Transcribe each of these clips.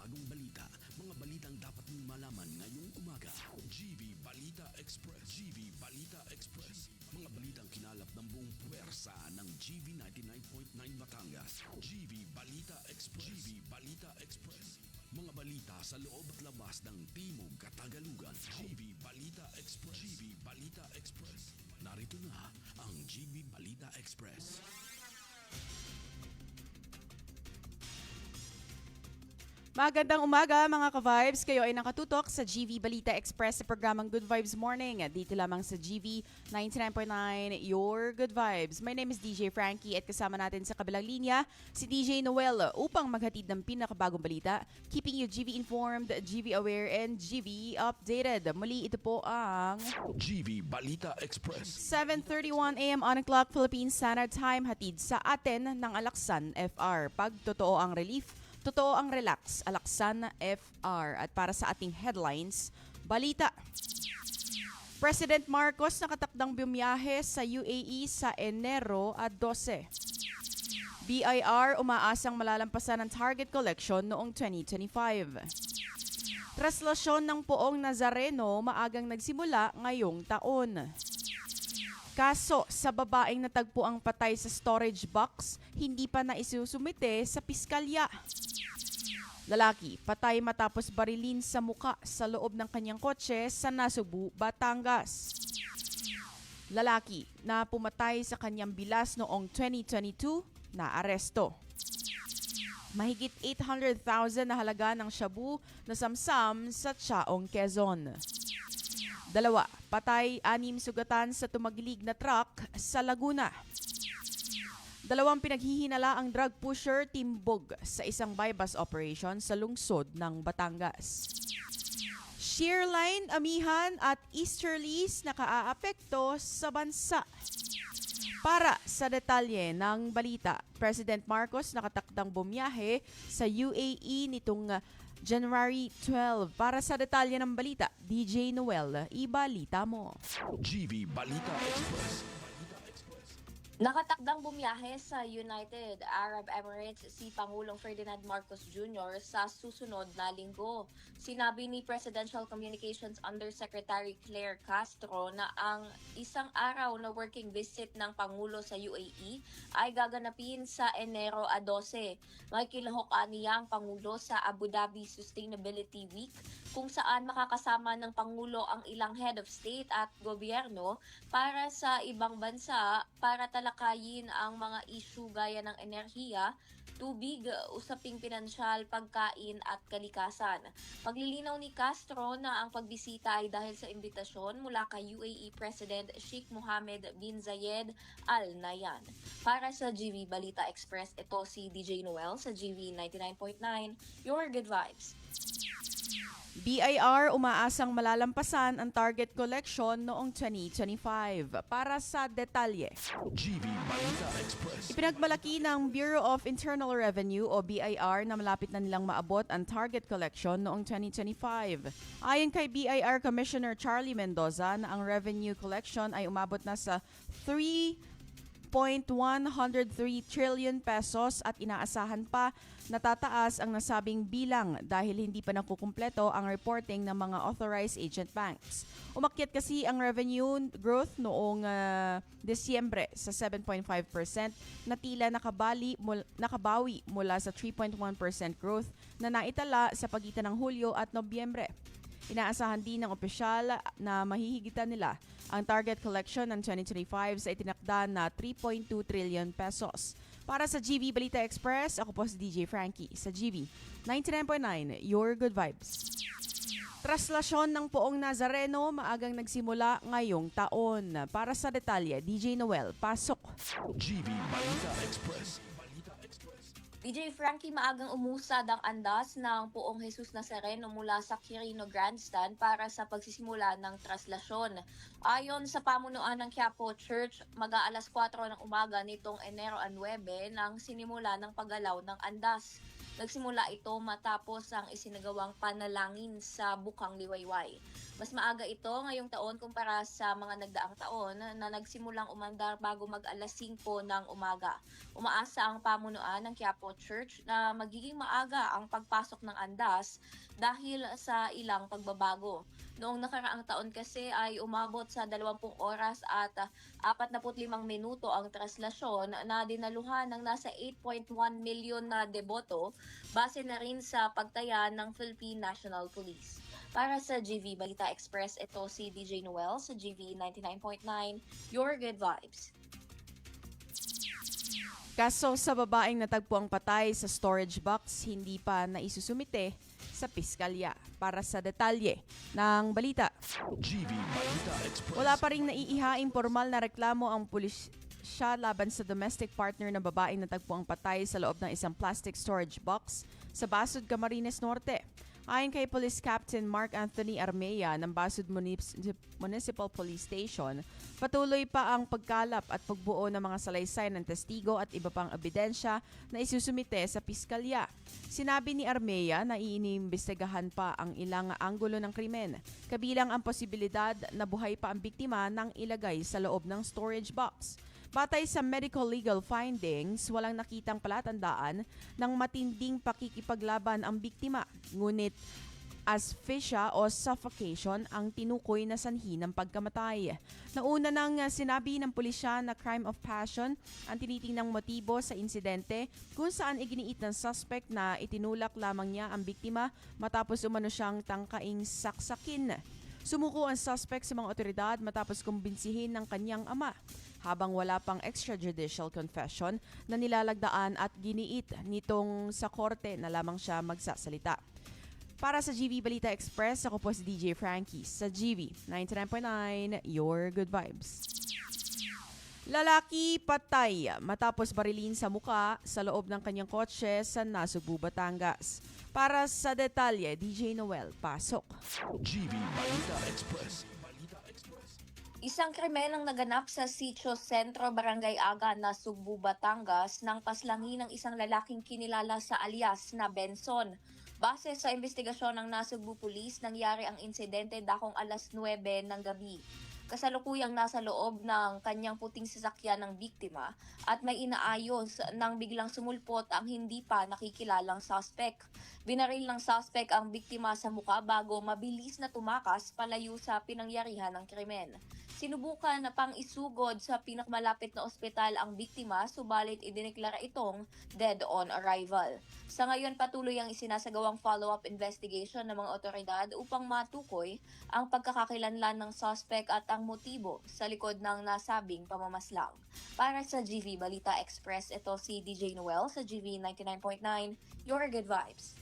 bagong balita, mga balitang dapat mong malaman ngayong umaga. GV Balita Express. GV Balita Express. Mga balitang kinalap ng buong puwersa ng GV 99.9 Batangas. GV Balita Express. GV Balita Express. Mga balita sa loob at labas ng Timog Katagalugan. GV Balita Express. GV Balita Express. Narito na ang GV Balita Express. Magandang umaga mga ka-vibes. Kayo ay nakatutok sa GV Balita Express sa programang Good Vibes Morning. Dito lamang sa GV 99.9, Your Good Vibes. My name is DJ Frankie at kasama natin sa kabilang linya si DJ Noel upang maghatid ng pinakabagong balita, keeping you GV informed, GV aware, and GV updated. Muli ito po ang GV Balita Express. 7:31 AM on the clock Philippine Standard Time, hatid sa atin ng Alaksan FR. Pag totoo ang relief, totoo ang relax, Alaksan FR. At para sa ating headlines, balita. President Marcos nakatakdang bumiyahe sa UAE sa Enero 12. BIR umaasang malalampasan ng target collection noong 2025. Traslasyon ng Poong Nazareno maagang nagsimula ngayong taon. Kaso sa babaeng natagpo ang patay sa storage box, hindi pa naisusumite sa piskalya. Lalaki, patay matapos barilin sa muka sa loob ng kanyang kotse sa Nasugbu, Batangas. Lalaki na pumatay sa kanyang bilas noong 2022 na aresto. Mahigit 800,000 na halaga ng shabu na samsam sa Chaong, Quezon. 2, patay, 6 sugatan sa tumagilig na truck sa Laguna. 2 pinaghihinala ang drug pusher timbog sa isang bypass operation sa lungsod ng Batangas. Shearline, amihan at easterlies nakaaapekto sa bansa. Para sa detalye ng balita, President Marcos nakatakdang bumiyahe sa UAE nitong January 12. Para sa detalye ng balita, DJ Noel, ibalita mo. GV Balita Express. Nakatakdang bumiyahe sa United Arab Emirates si Pangulong Ferdinand Marcos Jr. sa susunod na linggo. Sinabi ni Presidential Communications Undersecretary Claire Castro na ang isang araw na working visit ng Pangulo sa UAE ay gaganapin sa Enero 12. May kilahok niya ang Pangulo sa Abu Dhabi Sustainability Week kung saan makakasama ng Pangulo ang ilang head of state at gobyerno para sa ibang bansa para talakayin ang mga issue gaya ng enerhiya, tubig, usaping pinansyal, pagkain at kalikasan. Paglilinaw ni Castro na ang pagbisita ay dahil sa imbitasyon mula kay UAE President Sheikh Mohammed bin Zayed Al Nahyan. Para sa GV Balita Express, ito si DJ Noel sa GV 99.9, Your Good Vibes. BIR umaasang malalampasan ang target collection noong 2025. Para sa detalye, GV Balita Express. ipinagmalaki ng Bureau of Internal Revenue o BIR na malapit na nilang maabot ang target collection noong 2025. Ayon kay BIR Commissioner Charlie Mendoza na ang revenue collection ay umabot na sa 3.103 trillion pesos at inaasahan pa na tataas ang nasabing bilang dahil hindi pa nakukumpleto ang reporting ng mga authorized agent banks. Umakyat kasi ang revenue growth noong Disyembre sa 7.5% na tila nakabawi mula sa 3.1% growth na naitala sa pagitan ng Hulyo at Nobyembre. Inaasahan din ng opisyal na mahihigitan nila ang target collection ng 2025 sa itinakda na 3.2 trillion pesos. Para sa GV Balita Express, ako po si DJ Frankie sa GV 99.9, Your Good Vibes. Traslasyon ng Poong Nazareno maagang nagsimula ngayong taon. Para sa detalye, DJ Noel, pasok. GV Balita Express. DJ Frankie, maagang umusad ang andas ng Poong Jesus Nazareno mula sa Quirino Grandstand para sa pagsisimula ng traslasyon. Ayon sa pamunuan ng Quiapo Church, mag-aalas 4 ng umaga nitong Enero 9 nang sinimula ng paggalaw ng andas. Nagsimula ito matapos ang isinagawang panalangin sa Bukang Liwayway. Mas maaga ito ngayong taon kumpara sa mga nagdaang taon na nagsimulang umandar bago mag-alas 5 ng umaga. Umaasa ang pamunuan ng Quiapo Church na magiging maaga ang pagpasok ng andas dahil sa ilang pagbabago. Noong nakaraang taon kasi ay umabot sa 20 oras at 45 minuto ang traslasyon na dinaluhan ng nasa 8.1 milyon na deboto base na rin sa pagtaya ng Philippine National Police. Para sa GV Balita Express, ito si DJ Noel sa GV 99.9, Your Good Vibes. Kaso sa babaeng natagpo ang patay sa storage box, hindi pa naisusumite sa piskalya. Para sa detalye ng balita, GV Balita Express. wala pa ring naiihaing formal na reklamo ang pulisya laban sa domestic partner na babaeng natagpo ang patay sa loob ng isang plastic storage box sa Basud, Camarines Norte. Ayon kay Police Captain Mark Anthony Armea ng Basud Municipal Police Station, patuloy pa ang pagkalap at pagbuo ng mga salaysay ng testigo at iba pang ebidensya na isusumite sa piskalya. Sinabi ni Armea na iiniimbestigahan pa ang ilang anggulo ng krimen, kabilang ang posibilidad na buhay pa ang biktima nang ilagay sa loob ng storage box. Batay sa medical legal findings, walang nakitang palatandaan ng matinding pakikipaglaban ang biktima. Ngunit asphyxia o suffocation ang tinukoy na sanhi ng pagkamatay. Nauna nang sinabi ng pulisya na crime of passion ang tinitingnang motibo sa insidente kung saan iginiit ng suspect na itinulak lamang niya ang biktima matapos umano siyang tangkaing saksakin. Sumuko ang suspect sa mga otoridad matapos kumbinsihin ng kanyang ama, habang wala pang extrajudicial confession na nilalagdaan at giniit nitong sa korte na lamang siya magsasalita. Para sa GV Balita Express, ako po si DJ Frankie sa GV 99.9, Your Good Vibes. Lalaki patay matapos barilin sa muka sa loob ng kanyang kotse sa Nasugbu, Batangas. Para sa detalye, DJ Noel, pasok. GV Balita Express. Balita Express. Isang krimen ang naganap sa Sitio Sentro, Barangay Aga, Nasugbu, Batangas nang paslangin ng isang lalaking kinilala sa alias na Benson. Base sa investigasyon ng Nasugbu Police, nangyari ang insidente dakong alas 9 ng gabi. Kasalukuyang nasa loob ng kanyang puting sasakyan ng biktima at may inaayos nang biglang sumulpot ang hindi pa nakikilalang suspect. Binaril ng suspect ang biktima sa muka bago mabilis na tumakas palayo sa pinangyarihan ng krimen. Sinubukan na pang isugod sa pinakamalapit na ospital ang biktima, subalit idineklara itong dead on arrival. Sa ngayon, patuloy ang isinasagawang follow-up investigation ng mga otoridad upang matukoy ang pagkakakilanlan ng suspect at ang motibo sa likod ng nasabing pamamaslang. Para sa GV Balita Express, ito si DJ Noel sa GV 99.9, Your Good Vibes.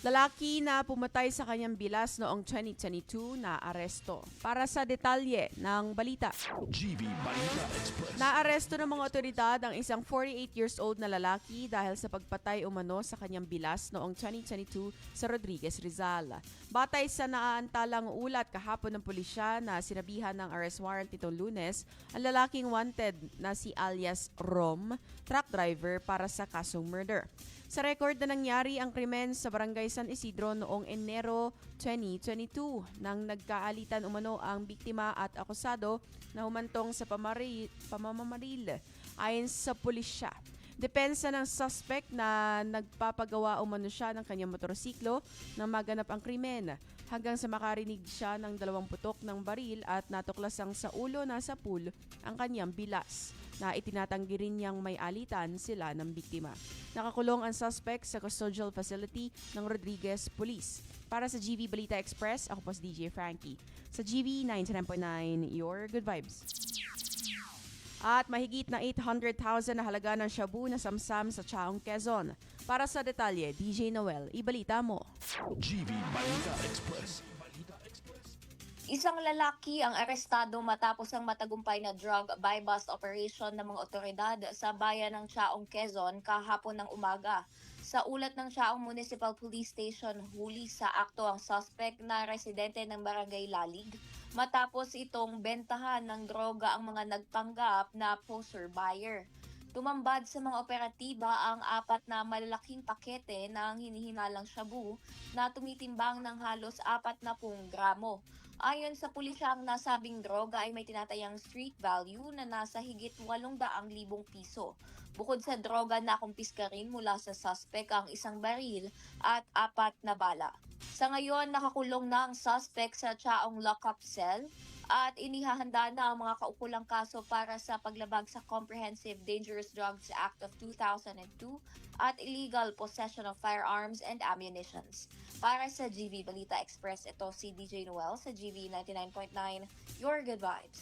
Lalaki na pumatay sa kanyang bilas noong 2022 na aresto. Para sa detalye ng balita, GV Balita Express. naaresto ng mga otoridad ang isang 48 years old na lalaki dahil sa pagpatay umano sa kanyang bilas noong 2022 sa Rodriguez, Rizal. Batay sa naaantalang ulat kahapon ng pulisya na sinabihan ng arrest warrant nitong Lunes, ang lalaking wanted na si alias Rom, truck driver para sa kasong murder. Sa record na nangyari ang krimen sa Barangay San Isidro noong Enero 2022 nang nagkaalitan umano ang biktima at akusado na humantong sa pamamamaril. Ayon sa pulisya, depensa ng suspect na nagpapagawa umano siya ng kanyang motorsiklo nang maganap ang krimen hanggang sa makarinig siya ng 2 putok ng baril at natuklasang sa ulo na sa pool ang kanyang bilas na itinatanggi rin niyang may alitan sila ng biktima. Nakakulong ang suspect sa custodial facility ng Rodriguez Police. Para sa GV Balita Express, ako po si DJ Frankie. Sa GV 99.9, Your Good Vibes. At mahigit na 800,000 na halaga ng shabu na samsam sa Chaong, Quezon. Para sa detalye, DJ Noel, ibalita mo. GV Balita Express. Balita Express. Isang lalaki ang arestado matapos ang matagumpay na drug buy-bust operation ng mga otoridad sa bayan ng Chaong, Quezon kahapon ng umaga. Sa ulat ng Chaong Municipal Police Station, huli sa akto ang suspect na residente ng Barangay Lalig matapos itong bentahan ng droga ang mga nagpanggap na poster buyer. Tumambad sa mga operatiba ang 4 na malalaking pakete ng hinihinalang shabu na tumitimbang ng halos 40 gramo. Ayon sa pulisya, ang nasabing droga ay may tinatayang street value na nasa higit 800,000 piso. Bukod sa droga, nakumpiska rin mula sa suspect ang isang baril at 4 na bala. Sa ngayon, nakakulong na ang suspect sa Chaong lockup cell at inihahanda na ang mga kaukulang kaso para sa paglabag sa Comprehensive Dangerous Drugs Act of 2002 at illegal possession of firearms and ammunitions. Para sa GV Balita Express, ito si DJ Noel sa GV 99.9, Your Good Vibes.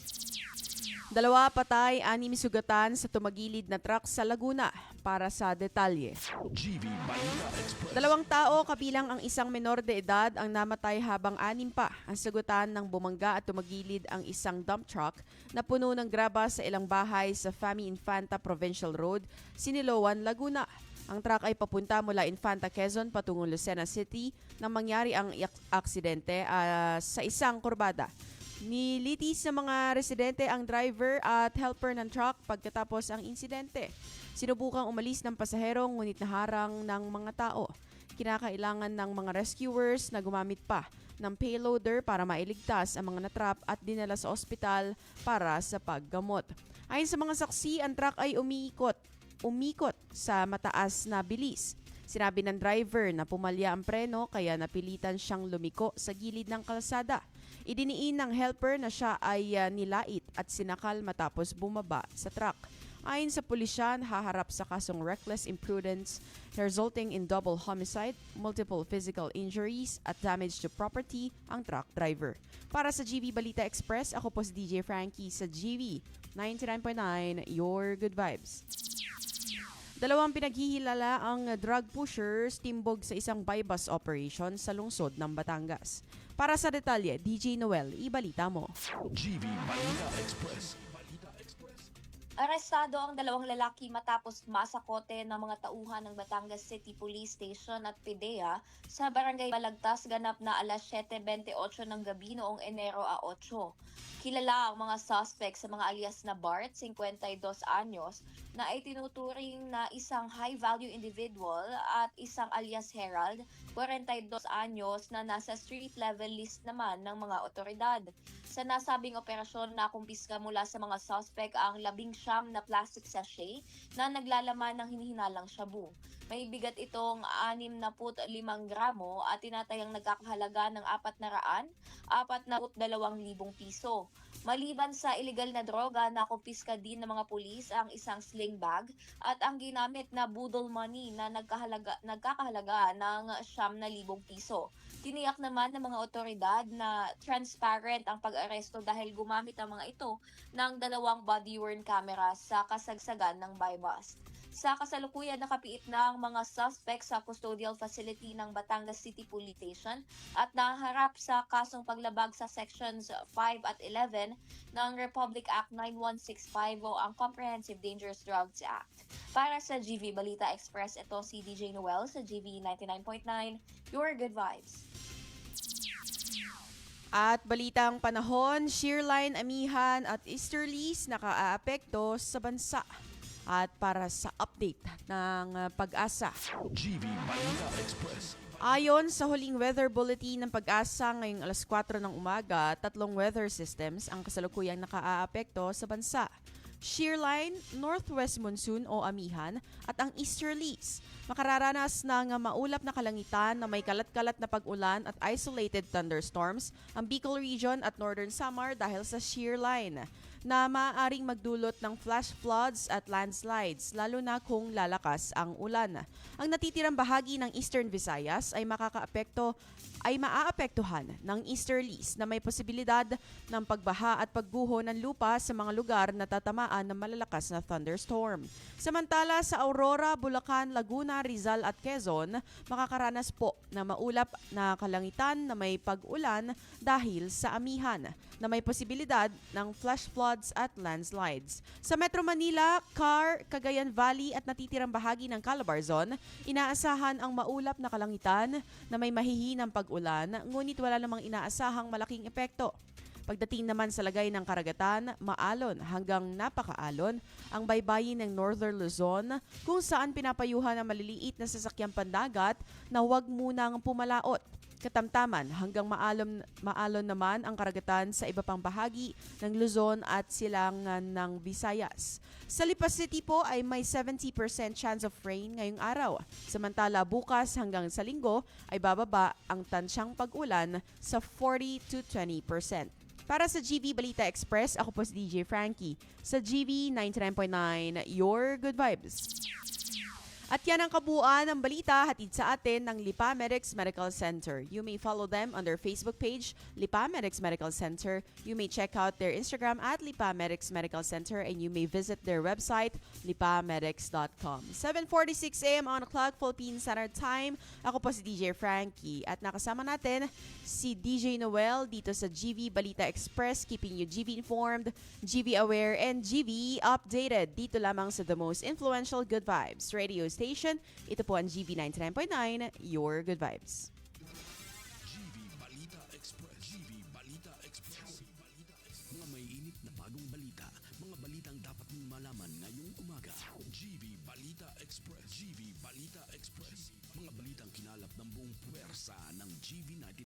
2 patay, 6 sugatan sa tumagilid na truck sa Laguna. Para sa detalye. GV Balita Express. 2 tao kabilang ang isang menor de edad ang namatay habang 6 pa ang sagutan ng bumangga at tumagilid ang isang dump truck na puno ng graba sa ilang bahay sa Fami Infanta Provincial Road, Siniloan, Laguna. Ang truck ay papunta mula Infanta, Quezon patungong Lucena City nang mangyari ang aksidente sa isang kurbada. Nilitis sa mga residente ang driver at helper ng truck pagkatapos ang insidente. Sinubukang umalis ng pasahero ngunit naharang ng mga tao. Kinakailangan ng mga rescuers na gumamit pa ng payloader para mailigtas ang mga natrap at dinala sa ospital para sa paggamot. Ayon sa mga saksi, ang truck ay umikot sa mataas na bilis. Sinabi ng driver na pumalya ang preno kaya napilitan siyang lumiko sa gilid ng kalsada. Idiniin ng helper na siya ay nilait at sinakal matapos bumaba sa truck. Ayon sa pulisya, haharap sa kasong reckless imprudence resulting in double homicide, multiple physical injuries at damage to property ang truck driver. Para sa GV Balita Express, ako po si DJ Frankie sa GV 99.9, Your Good Vibes. 2 pinaghihilala ang drug pushers timbog sa isang buy-bus operation sa lungsod ng Batangas. Para sa detalye, DJ Noel, ibalita mo. GV Balita Express. Arestado ang 2 lalaki matapos masakote ng mga tauhan ng Batangas City Police Station at PIDEA sa Barangay Balagtas ganap na alas 7:28 ng gabi noong Enero 8. Kilala ang mga suspect sa mga alias na Bart, 52 anyos, na ay tinuturing na isang high-value individual at isang alias Herald, 42 anyos, na nasa street-level list naman ng mga otoridad. Sa nasabing operasyon, nakumpiska mula sa mga suspect ang 19 na plastic sachet na naglalaman ng hinihinalang shabu. May bigat itong 65 gramo at tinatayang nagkakahalaga ng 442,000 piso. Maliban sa iligal na droga, nakumpiska din ng mga pulis ang isang sling bag at ang ginamit na budol money na nagkakahalaga ng 9,000 piso. Tiniyak naman ng mga otoridad na transparent ang pag-aresto dahil gumamit ang mga ito ng 2 body-worn camera sa kasagsagan ng buy-bus. Sa kasalukuyan, nakapiit na ang mga suspect sa custodial facility ng Batangas City Police Station at naharap sa kasong paglabag sa Sections 5 at 11 ng Republic Act 9165 o ang Comprehensive Dangerous Drugs Act. Para sa GV Balita Express, ito si DJ Noel sa GV 99.9, Your Good Vibes. At balitang panahon, shearline, amihan at easterlies nakaaapekto sa bansa. At para sa update ng pag-asa. GV Balita Express. Ayon sa huling weather bulletin ng pag-asa ngayong alas 4 ng umaga, 3 weather systems ang kasalukuyang nakaaapekto sa bansa. Shearline, northwest monsoon o amihan at ang easterlies. Makararanas ng maulap na kalangitan na may kalat-kalat na pag-ulan at isolated thunderstorms ang Bicol Region at Northern Samar dahil sa shearline na maaaring magdulot ng flash floods at landslides lalo na kung lalakas ang ulan. Ang natitirang bahagi ng Eastern Visayas ay maaapektuhan ng easterlies na may posibilidad ng pagbaha at pagguho ng lupa sa mga lugar na tatamaan ng malalakas na thunderstorm. Samantala sa Aurora, Bulacan, Laguna, Rizal at Quezon, makakaranas po na maulap na kalangitan na may pag-ulan dahil sa amihan na may posibilidad ng flash floods at landslides. Sa Metro Manila, CAR, Cagayan Valley at natitirang bahagi ng Calabarzon, inaasahan ang maulap na kalangitan na may mahihinang pag-ulan, ngunit wala namang inaasahang malaking epekto. Pagdating naman sa lagay ng karagatan, maalon hanggang napakaalon ang baybayin ng Northern Luzon kung saan pinapayuhan ang maliliit na sasakyang pandagat na huwag munang pumalaot. Katamtaman hanggang maalon naman ang karagatan sa iba pang bahagi ng Luzon at silangan ng Visayas. Sa Lipa City po ay may 70% chance of rain ngayong araw. Samantala bukas hanggang sa linggo ay bababa ang tansyang pag-ulan sa 40 to 20%. Para sa GV Balita Express, ako po si DJ Frankie. Sa GV 99.9, your good vibes. At yan ang kabuuan ng balita hatid sa atin ng Lipa Medics Medical Center. You may follow them on their Facebook page, Lipa Medics Medical Center. You may check out their Instagram at Lipa Medics Medical Center and you may visit their website, lipamedics.com. 7:46 a.m. on the clock, Philippine Standard Time. Ako po si DJ Frankie at nakasama natin si DJ Noel dito sa GV Balita Express, keeping you GV informed, GV aware, and GV updated. Dito lamang sa the most influential Good Vibes radio station. Ito po ang GV 99.9, your Good Vibes. GV Balita Express. GV Balita Express. Mga may init na bagong balita. Mga balitang dapat mong malaman ngayong umaga. GV Balita Express. GV Balita Express. Mga balitang kinalap ng buong puwersa ng GV 99.